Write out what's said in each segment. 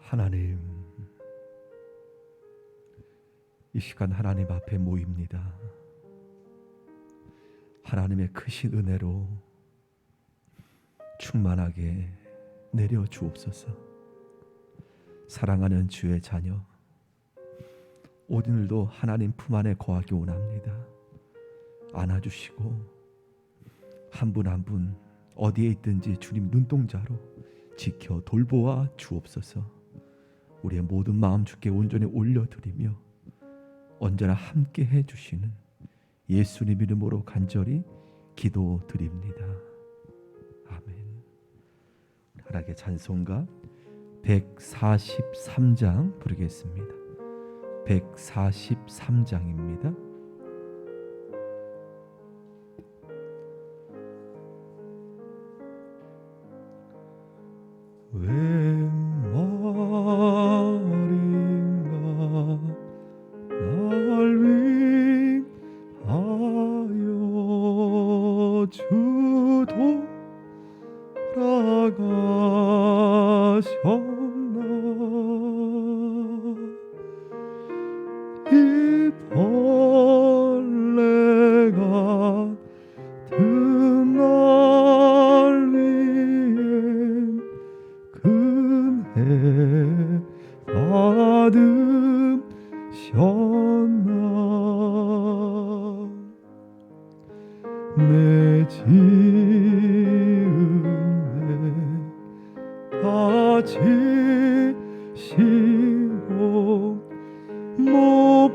하나님, 이 시간 하나님 앞에 모입니다. 하나님의 크신 은혜로 충만하게 내려 주옵소서. 사랑하는 주의 자녀, 오늘도 하나님 품 안에 거하기 원합니다. 안아주시고 한 분 한 분 어디에 있든지 주님 눈동자로 지켜 돌보아 주옵소서. 우리의 모든 마음 주께 온전히 올려드리며 언제나 함께 해주시는 예수님 이름으로 간절히 기도드립니다. 아멘. 하나님의 찬송가 143장 부르겠습니다. 143장입니다. 웬 말인가 날 위하여 주 돌아가셨나. 이 받으셨나. 내 지은 다 지시고 못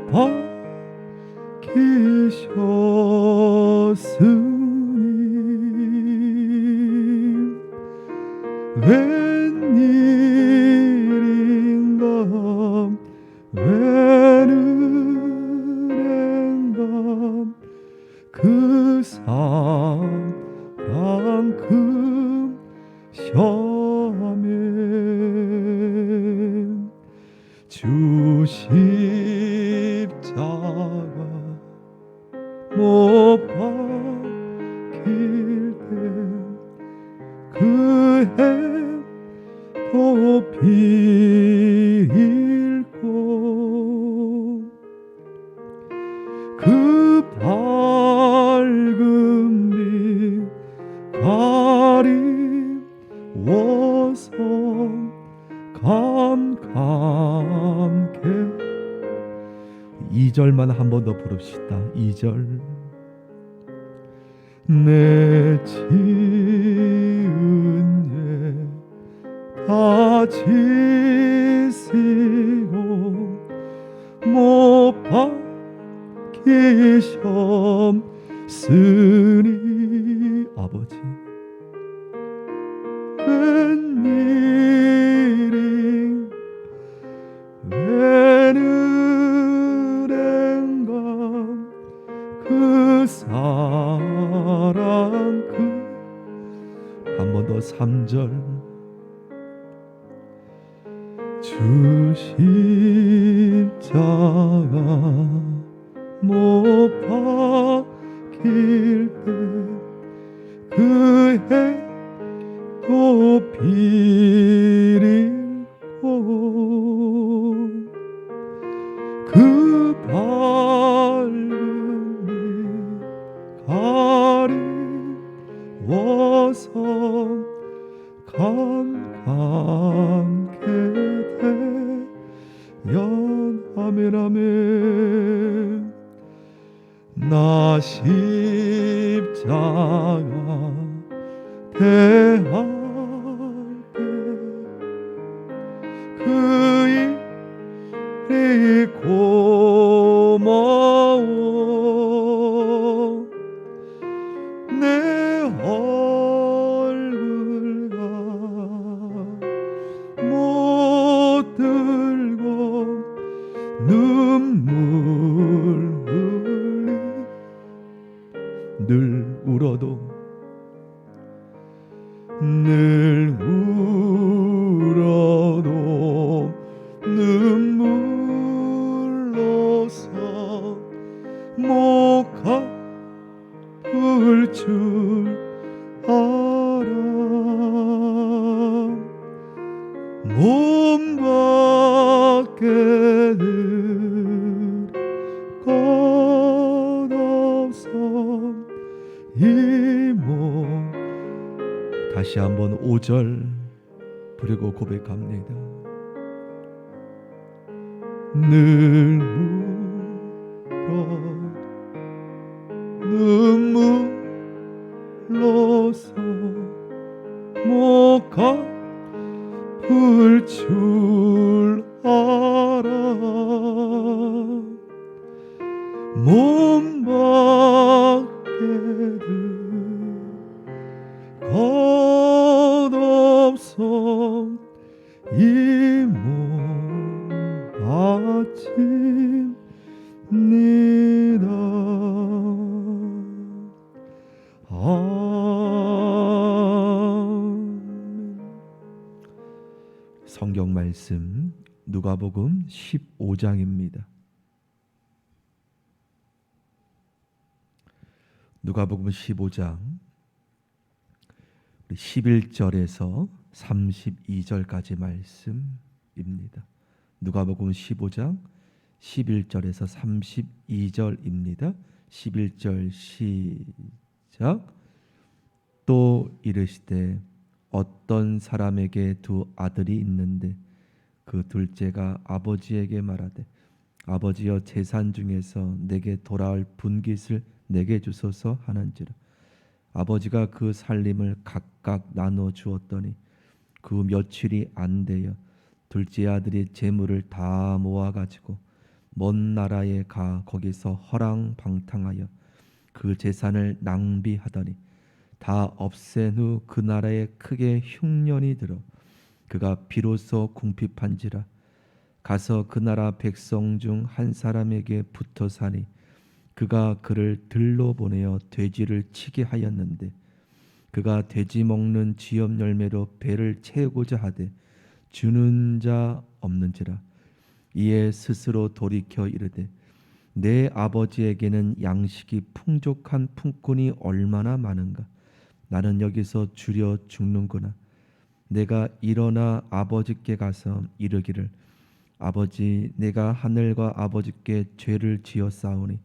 박히셨으니 웬일인가 웬은행가 그 사랑 금셔에 주 십자가 못 박힐 때 그 해도 비일고 그 밝은 빛 가리워서 감감케. 2절만 한 번 더 부릅시다. 2절. 내 지은 죄 다 지시고 못 박히셨으니 아버지 웬일인 웬은행가 그 사랑 한 번 더 3절. 주 십자가 못 박힐 때 그 해도 비일고 그 밝은 빛 가리워서 감감케 되연. 아멘. 나 십자가 대할 때 그 일이 고마워. 내 얼굴과 못 들고 눈물 흘리 늘 울어도 눈물로서 못 갚을 줄 알아. 몸 밖에 들 것 없어 이 몸. 다시 한번 5절 부르고 고백합니다. 늘 울어 눈물로서 못 갚을 줄 알아. 몸 밖에 들 것 없어 이 몸 바칩니다. 아멘. 성경 말씀 누가복음 15장입니다. 누가복음 15장 11절에서 32절까지 말씀입니다. 누가복음 15장 11절에서 32절입니다. 11절 시작. 또 이르시되 어떤 사람에게 두 아들이 있는데 그 둘째가 아버지에게 말하되 아버지여 재산 중에서 내게 돌아올 분깃을 내게 주소서 하는지라. 아버지가 그 살림을 각각 나눠 주었더니 그 며칠이 안 되어 둘째 아들이 재물을 다 모아 가지고 먼 나라에 가 거기서 허랑방탕하여 그 재산을 낭비하더니 다 없앤 후 그 나라에 크게 흉년이 들어 그가 비로소 궁핍한지라. 가서 그 나라 백성 중 한 사람에게 붙어 사니 그가 그를 들로 보내어 돼지를 치게 하였는데 그가 돼지 먹는 쥐업 열매로 배를 채우고자 하되 주는 자 없는지라. 이에 스스로 돌이켜 이르되 내 아버지에게는 양식이 풍족한 품꾼이 얼마나 많은가. 나는 여기서 주려 죽는구나. 내가 일어나 아버지께 가서 이르기를 아버지, 내가 하늘과 아버지께 죄를 지었사오니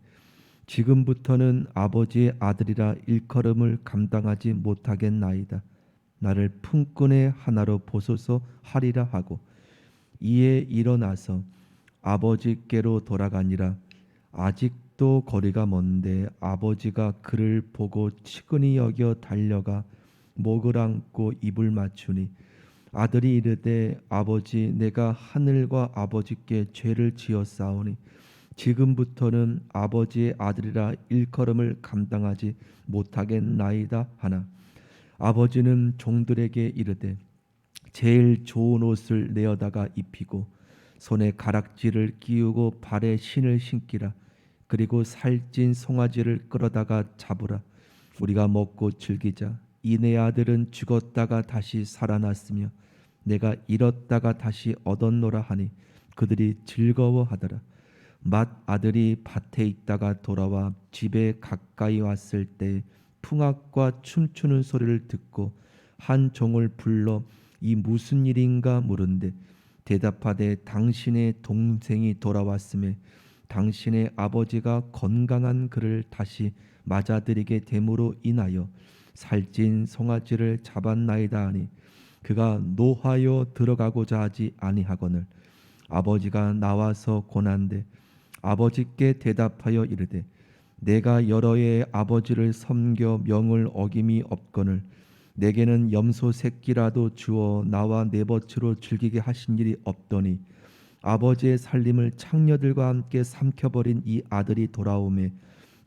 지금부터는 아버지의 아들이라 일컬음을 감당하지 못하겠나이다. 나를 품꾼의 하나로 보소서 하리라 하고 이에 일어나서 아버지께로 돌아가니라. 아직도 거리가 먼데 아버지가 그를 보고 치근히 여겨 달려가 목을 안고 입을 맞추니 아들이 이르되 아버지, 내가 하늘과 아버지께 죄를 지었사오니 지금부터는 아버지의 아들이라 일컬음을 감당하지 못하겠나이다 하나 아버지는 종들에게 이르되 제일 좋은 옷을 내어다가 입히고 손에 가락지를 끼우고 발에 신을 신기라. 그리고 살찐 송아지를 끌어다가 잡으라. 우리가 먹고 즐기자. 이 내 아들은 죽었다가 다시 살아났으며 내가 잃었다가 다시 얻었노라 하니 그들이 즐거워하더라. 맏아들이 밭에 있다가 돌아와 집에 가까이 왔을 때 풍악과 춤추는 소리를 듣고 한 종을 불러 이 무슨 일인가 물은데 대답하되 당신의 동생이 돌아왔음에 당신의 아버지가 건강한 그를 다시 맞아들이게 됨으로 인하여 살찐 송아지를 잡았나이다 하니 그가 노하여 들어가고자 하지 아니하거늘 아버지가 나와서 고난데 아버지께 대답하여 이르되 내가 여러 해의 아버지를 섬겨 명을 어김이 없거늘 내게는 염소 새끼라도 주어 나와 내 벗으로 즐기게 하신 일이 없더니 아버지의 살림을 창녀들과 함께 삼켜버린 이 아들이 돌아오매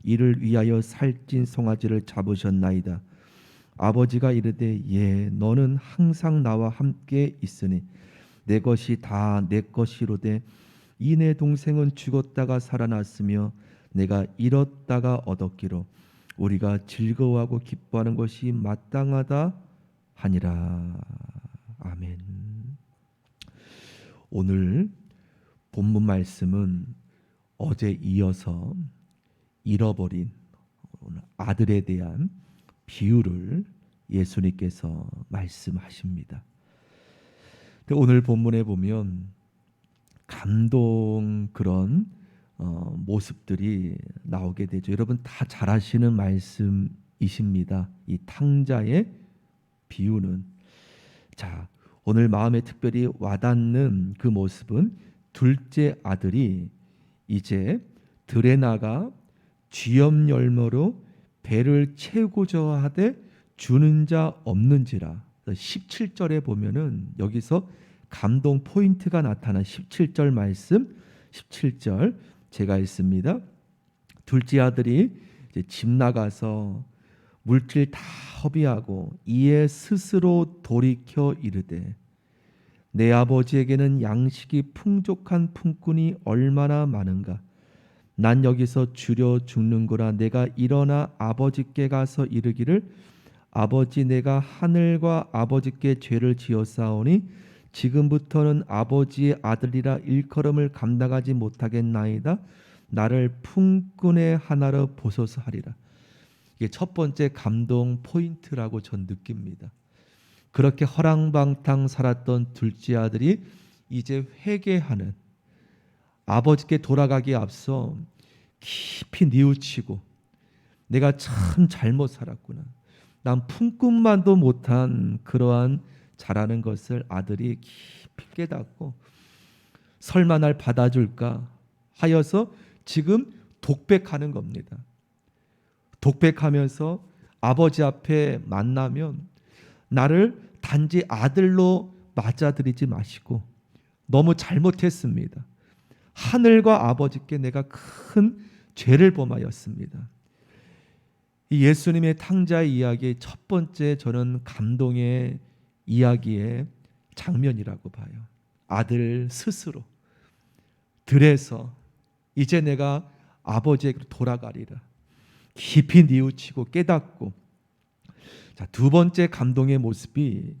이를 위하여 살찐 송아지를 잡으셨나이다. 아버지가 이르되 예, 너는 항상 나와 함께 있으니 내 것이 다 내 것이로되 이 내 동생은 죽었다가 살아났으며 내가 잃었다가 얻었기로 우리가 즐거워하고 기뻐하는 것이 마땅하다 하니라. 아멘. 오늘 본문 말씀은 어제 이어서 잃어버린 아들에 대한 비유를 예수님께서 말씀하십니다. 오늘 본문에 보면 감동 그런 모습들이 나오게 되죠. 여러분 다 잘 아시는 말씀이십니다. 이 탕자의 비유는. 자, 오늘 마음에 특별히 와닿는 그 모습은 둘째 아들이 이제 들에 나가 쥐염 열매로 배를 채우고자 하되 주는 자 없는지라. 17절에 보면은 여기서 감동 포인트가 나타난 17절 말씀. 17절 제가 읽습니다. 둘째 아들이 이제 집 나가서 물질 다 허비하고 이에 스스로 돌이켜 이르되 내 아버지에게는 양식이 풍족한 품꾼이 얼마나 많은가. 난 여기서 주려 죽는구나. 내가 일어나 아버지께 가서 이르기를 아버지, 내가 하늘과 아버지께 죄를 지었사오니 지금부터는 아버지의 아들이라 일컬음을 감당하지 못하겠나이다. 나를 품꾼의 하나로 보소서 하리라. 이게 첫 번째 감동 포인트라고 전 느낍니다. 그렇게 허랑방탕 살았던 둘째 아들이 이제 회개하는, 아버지께 돌아가기에 앞서 깊이 뉘우치고 내가 참 잘못 살았구나. 난 품꾼만도 못한 그러한 잘하는 것을 아들이 깊이 깨닫고 설마 날 받아줄까 하여서 지금 독백하는 겁니다. 독백하면서 아버지 앞에 만나면 나를 단지 아들로 맞아들이지 마시고 너무 잘못했습니다. 하늘과 아버지께 내가 큰 죄를 범하였습니다. 이 예수님의 탕자의 이야기의 첫 번째 저는 감동의 이야기의 장면이라고 봐요. 아들 스스로 들에서 이제 내가 아버지에게로 돌아가리라 깊이 뉘우치고 깨닫고, 자, 두 번째 감동의 모습이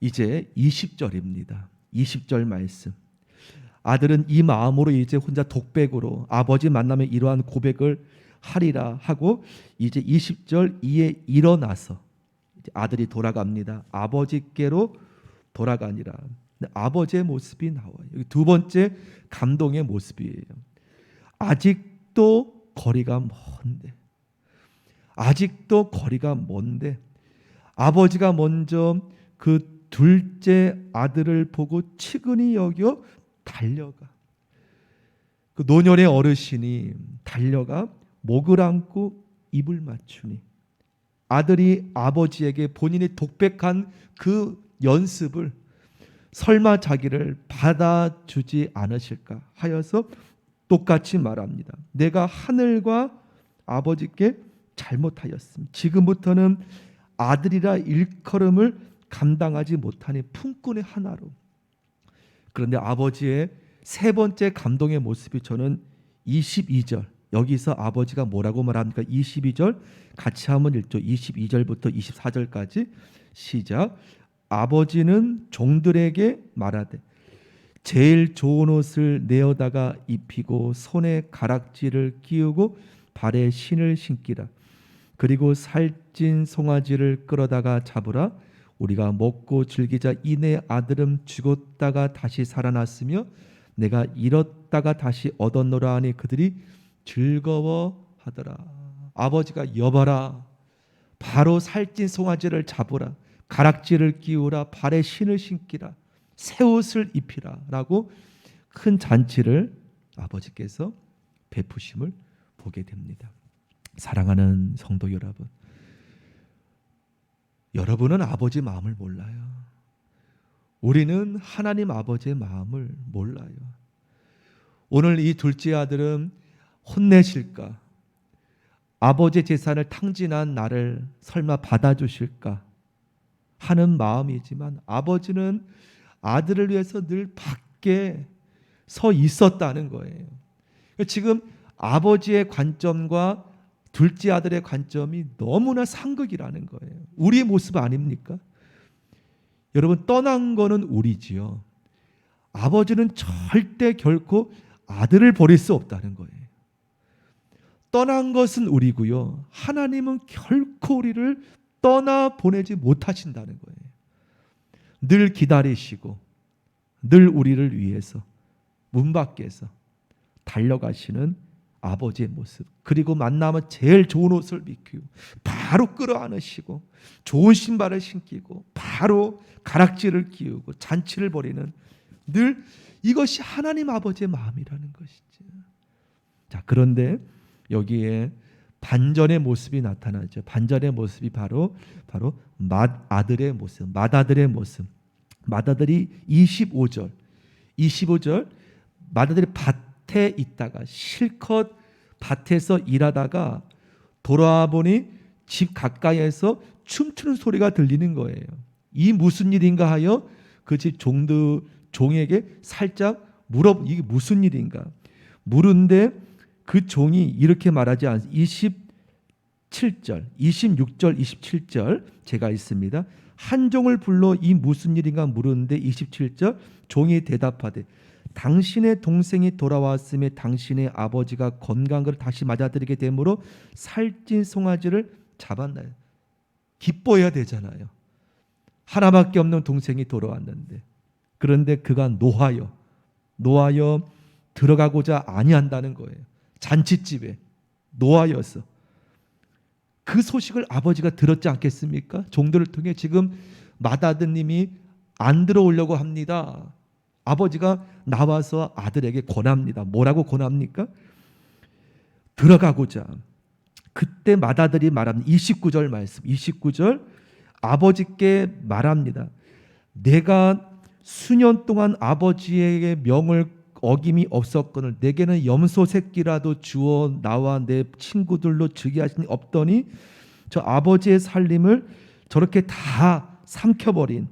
이제 20절입니다. 20절 말씀. 아들은 이 마음으로 이제 혼자 독백으로 아버지 만나면 이러한 고백을 하리라 하고 이제 20절 이에 일어나서 이제 아들이 돌아갑니다. 아버지께로 돌아가니라. 아버지의 모습이 나와요. 여기 두 번째 감동의 모습이에요. 아직도 거리가 먼데, 아직도 거리가 먼데 아버지가 먼저 그 둘째 아들을 보고 측은히 여겨 달려가. 그 노년의 어르신이 달려가 목을 안고 입을 맞추니 아들이 아버지에게 본인이 독백한 그 연습을 설마 자기를 받아주지 않으실까 하여서 똑같이 말합니다. 내가 하늘과 아버지께 잘못하였음. 지금부터는 아들이라 일컬음을 감당하지 못하니 품꾼의 하나로. 그런데 아버지의 세 번째 감동의 모습이 저는 22절, 여기서 아버지가 뭐라고 말합니까? 22절 같이 한번 읽죠. 22절부터 24절까지 시작. 아버지는 종들에게 말하되 제일 좋은 옷을 내어다가 입히고 손에 가락지를 끼우고 발에 신을 신기라. 그리고 살찐 송아지를 끌어다가 잡으라. 우리가 먹고 즐기자. 이내 아들은 죽었다가 다시 살아났으며 내가 잃었다가 다시 얻었노라 하니 그들이 즐거워하더라. 아버지가 여봐라. 바로 살찐 송아지를 잡으라. 가락지를 끼우라. 발에 신을 신기라. 새 옷을 입히라 라고 큰 잔치를 아버지께서 베푸심을 보게 됩니다. 사랑하는 성도 여러분, 여러분은 아버지 마음을 몰라요. 우리는 하나님 아버지의 마음을 몰라요. 오늘 이 둘째 아들은 혼내실까? 아버지의 재산을 탕진한 나를 설마 받아주실까 하는 마음이지만 아버지는 아들을 위해서 늘 밖에 서 있었다는 거예요. 지금 아버지의 관점과 둘째 아들의 관점이 너무나 상극이라는 거예요. 우리의 모습 아닙니까? 여러분, 떠난 거는 우리지요. 아버지는 절대 결코 아들을 버릴 수 없다는 거예요. 떠난 것은 우리고요. 하나님은 결코 우리를 떠나 보내지 못하신다는 거예요. 늘 기다리시고 늘 우리를 위해서 문 밖에서 달려가시는 아버지의 모습, 그리고 만나면 제일 좋은 옷을 입히고 바로 끌어안으시고 좋은 신발을 신기고 바로 가락지를 끼우고 잔치를 벌이는, 늘 이것이 하나님 아버지의 마음이라는 것이죠. 자, 그런데 여기에 반전의 모습이 나타나죠. 반전의 모습이 바로 맏아들의 모습, 맏아들의 모습. 맏아들이 25절 맏아들이 밭에 있다가 실컷 밭에서 일하다가 돌아와 보니 집 가까이에서 춤추는 소리가 들리는 거예요. 이 무슨 일인가 하여 그 집 종에게 살짝 이게 무슨 일인가 물은데 그 종이 이렇게 말하지 않습니다. 27절, 26절, 27절 제가 있습니다. 한 종을 불러 이 무슨 일인가 물었는데 27절 종이 대답하되 당신의 동생이 돌아왔음에 당신의 아버지가 건강한 것을 다시 맞아들이게 되므로 살찐 송아지를 잡았나요? 기뻐해야 되잖아요. 하나밖에 없는 동생이 돌아왔는데, 그런데 그가 노하여 들어가고자 아니한다는 거예요. 잔치집에 노하여서. 그 소식을 아버지가 들었지 않겠습니까? 종들을 통해 지금 맏아드님이 안 들어오려고 합니다. 아버지가 나와서 아들에게 권합니다. 뭐라고 권합니까? 들어가고자. 그때 맏아들이 말합니다. 29절 말씀. 29절 아버지께 말합니다. 내가 수년 동안 아버지에게 명을 어김이 없었거늘 내게는 염소 새끼라도 주어 나와 내 친구들로 주게 하시니 없더니 저 아버지의 살림을 저렇게 다 삼켜버린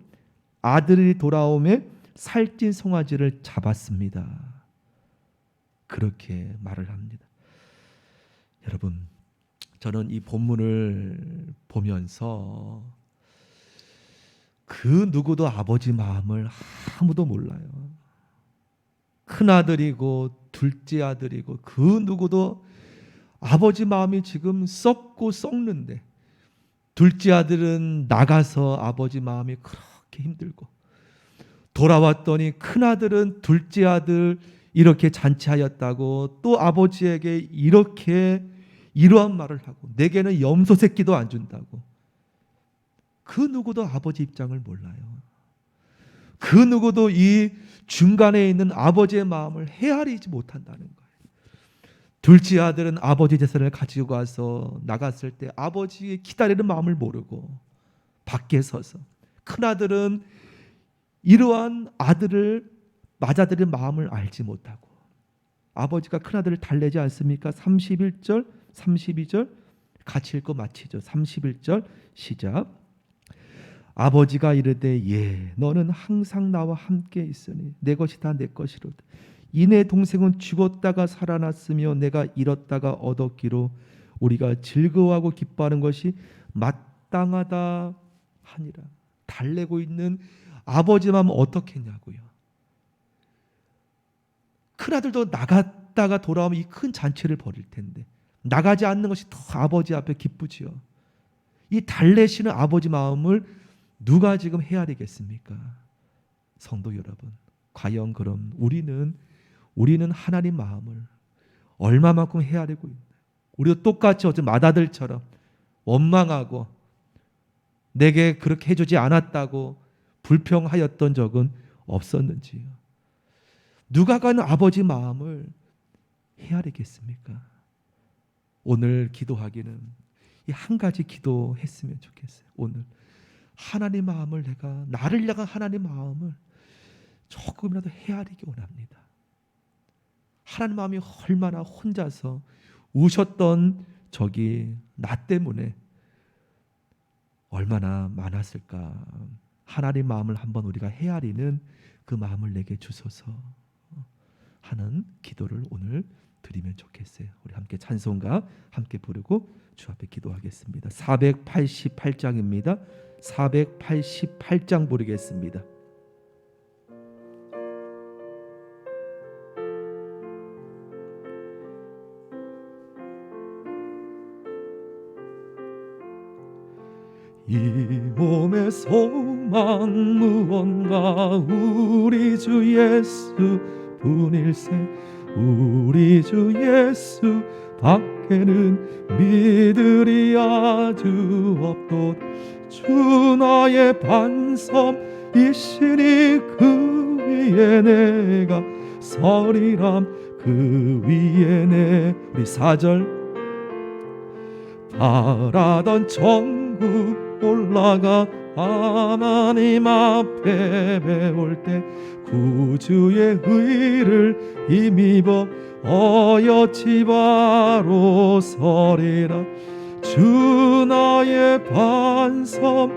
아들이 돌아오매 살찐 송아지를 잡았습니다. 그렇게 말을 합니다. 여러분, 저는 이 본문을 보면서 그 누구도 아버지 마음을 아무도 몰라요. 큰아들이고 둘째 아들이고 그 누구도 아버지 마음이 지금 썩고 썩는데, 둘째 아들은 나가서 아버지 마음이 그렇게 힘들고, 돌아왔더니 큰아들은 둘째 아들 이렇게 잔치하였다고 또 아버지에게 이렇게 이러한 말을 하고, 내게는 염소 새끼도 안 준다고. 그 누구도 아버지 입장을 몰라요. 그 누구도 이 중간에 있는 아버지의 마음을 헤아리지 못한다는 거예요. 둘째 아들은 아버지 재산을 가지고 가서 나갔을 때 아버지의 기다리는 마음을 모르고 밖에 서서, 큰아들은 이러한 아들을 맏아들의 마음을 알지 못하고, 아버지가 큰아들을 달래지 않습니까? 31절 32절 같이 읽고 마치죠. 31절 시작. 아버지가 이르되 예 너는 항상 나와 함께 있으니 내 것이 다 내 것이로다. 이내 동생은 죽었다가 살아났으며 내가 잃었다가 얻었기로 우리가 즐거워하고 기뻐하는 것이 마땅하다 하니라. 달래고 있는 아버지 마음 어떻게 했냐고요. 큰아들도 나갔다가 돌아오면 이 큰 잔치를 벌일 텐데 나가지 않는 것이 더 아버지 앞에 기쁘지요. 이 달래시는 아버지 마음을 누가 지금 헤아리겠습니까? 성도 여러분, 과연 그럼 우리는 하나님 마음을 얼마만큼 헤아리고 있나요? 우리도 똑같이 어제 맏아들처럼 원망하고 내게 그렇게 해주지 않았다고 불평하였던 적은 없었는지요? 누가 가는 아버지 마음을 헤아리겠습니까? 오늘 기도하기는 이 한 가지 기도했으면 좋겠어요. 오늘 하나님 마음을, 내가 나를 향한 하나님 마음을 조금이라도 헤아리기 원합니다. 하나님 마음이 얼마나 혼자서 우셨던 적이 나 때문에 얼마나 많았을까. 하나님 마음을 한번 우리가 헤아리는 그 마음을 내게 주소서 하는 기도를 오늘 드리면 좋겠어요. 우리 함께 찬송가 함께 부르고 주 앞에 기도하겠습니다. 488장입니다. 488장 부르겠습니다. 이 몸의 소망 무언가 우리 주 예수 분일세. 우리 주 예수 밖에는 믿으리 아주 없도. 주 나의 반섬이시니 그 위에 내가 서리람. 그 위에 내 우리 4절 바라던 천국 올라가 하나님 앞에 배울 때 구주의 의를 힘입어 어여치 바로 서리라. 주 나의 반섬이시니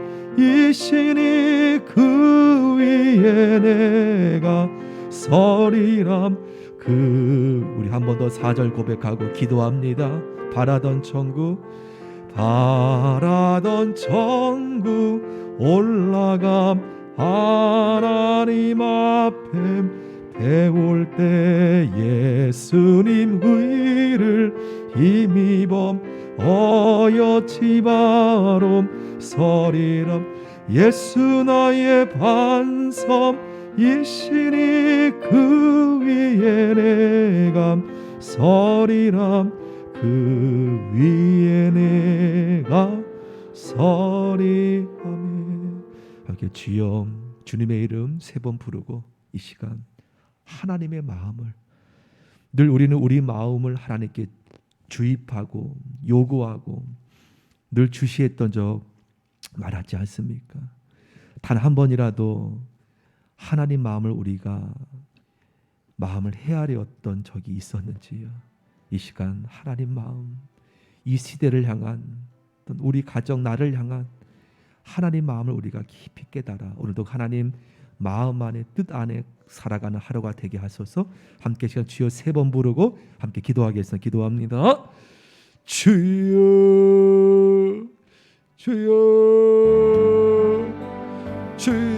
그 위에 내가 서리람. 우리 한 번 더 4절 고백하고 기도합니다. 바라던 천국 올라감 하나님 앞에 배울 때 예수님 의를 힘입어 어여치 바로 서리람. 예수 나의 반섬이시니 그 위에 내가 서리람. 그 위에 내가 서리라며. 함께 주여 주님의 이름 3번 부르고 이 시간 하나님의 마음을, 늘 우리는 우리 마음을 하나님께 주입하고 요구하고 늘 주시했던 적 말하지 않습니까? 단 한 번이라도 하나님 마음을 우리가 마음을 헤아렸던 적이 있었는지요? 이 시간 하나님 마음, 이 시대를 향한, 우리 가정 나를 향한 하나님 마음을 우리가 깊이 깨달아 오늘도 하나님 마음 안에 뜻 안에 살아가는 하루가 되게 하소서. 함께 시간 주여 3번 부르고 함께 기도하겠습니다. 기도합니다. 주여 주여 주여.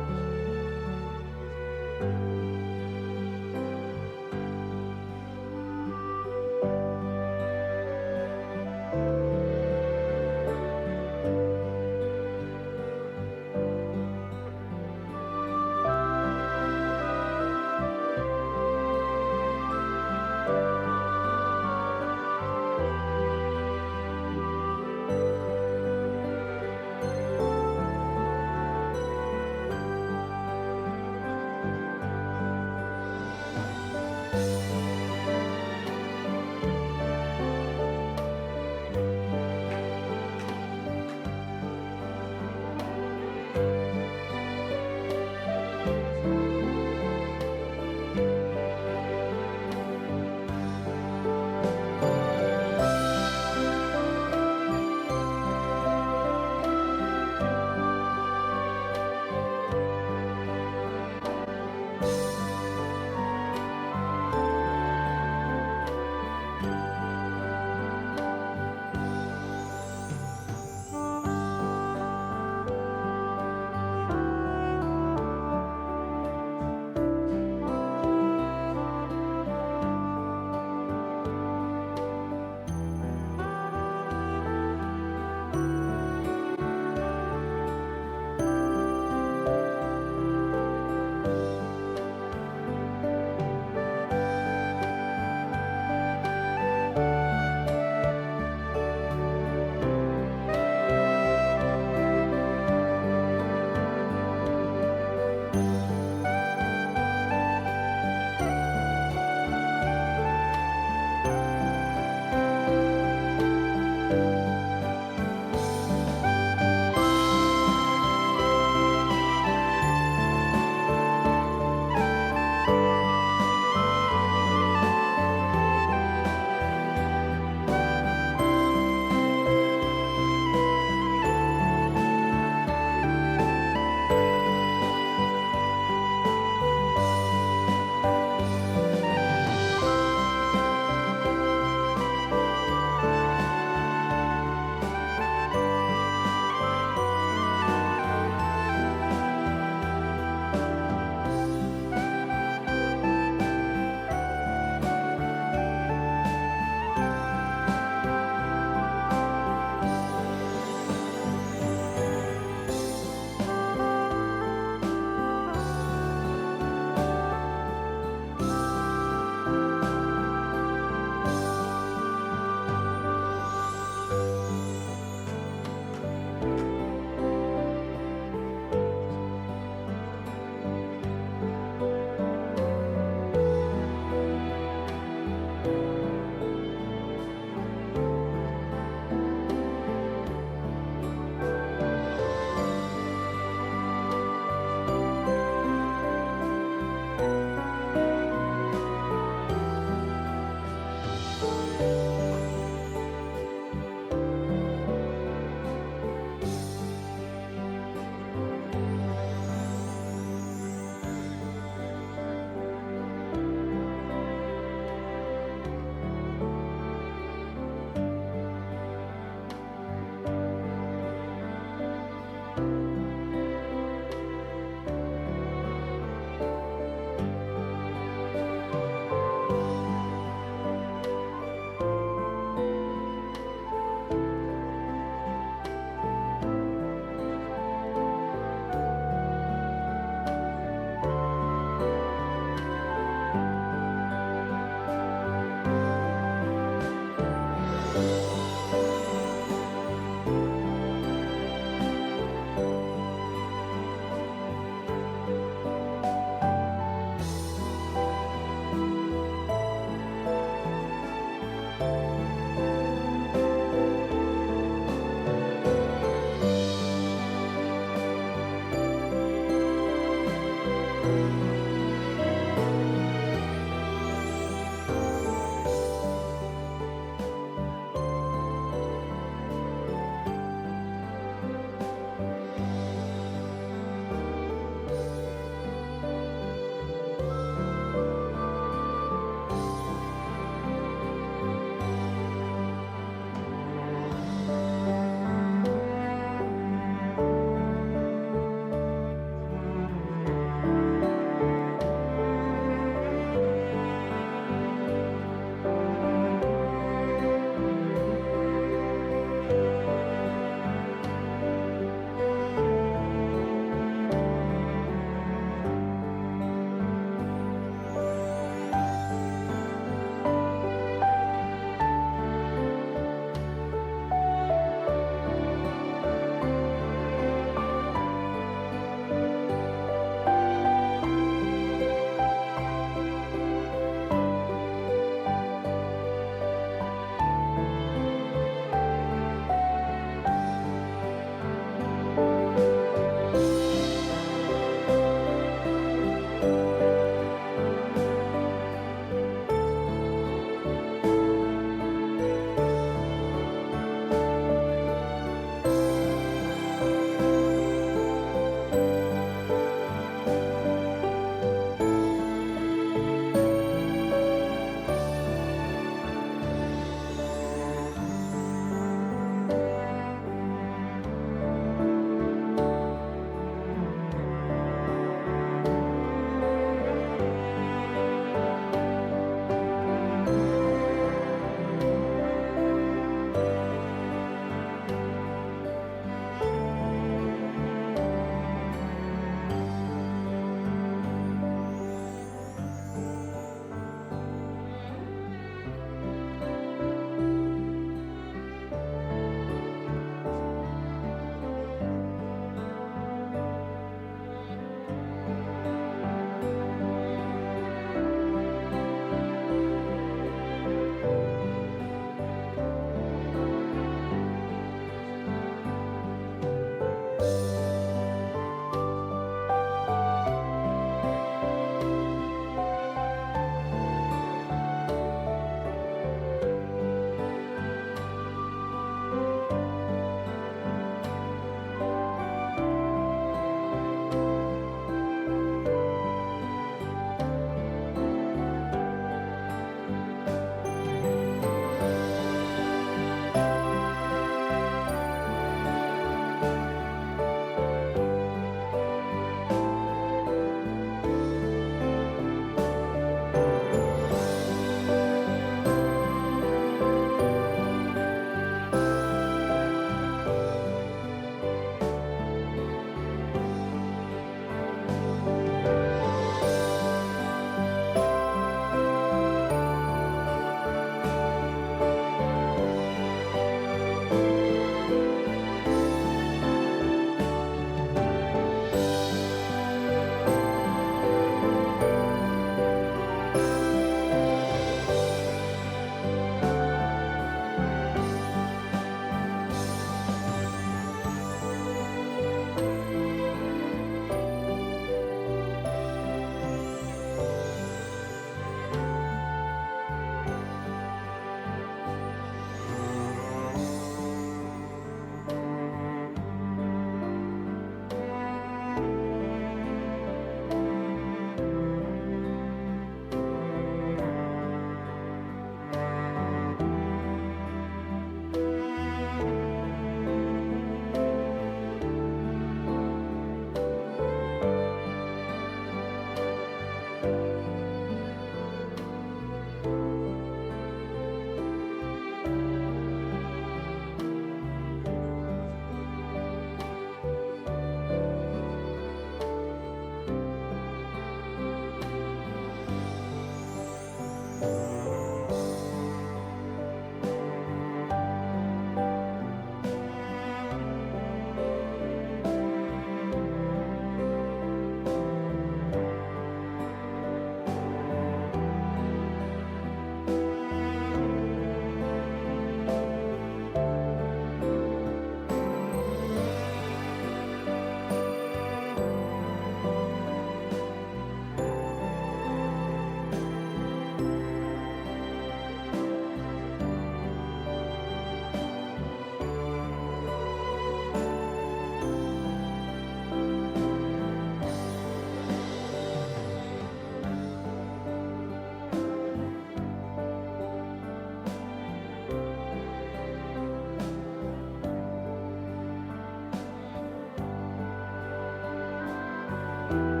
있습니다.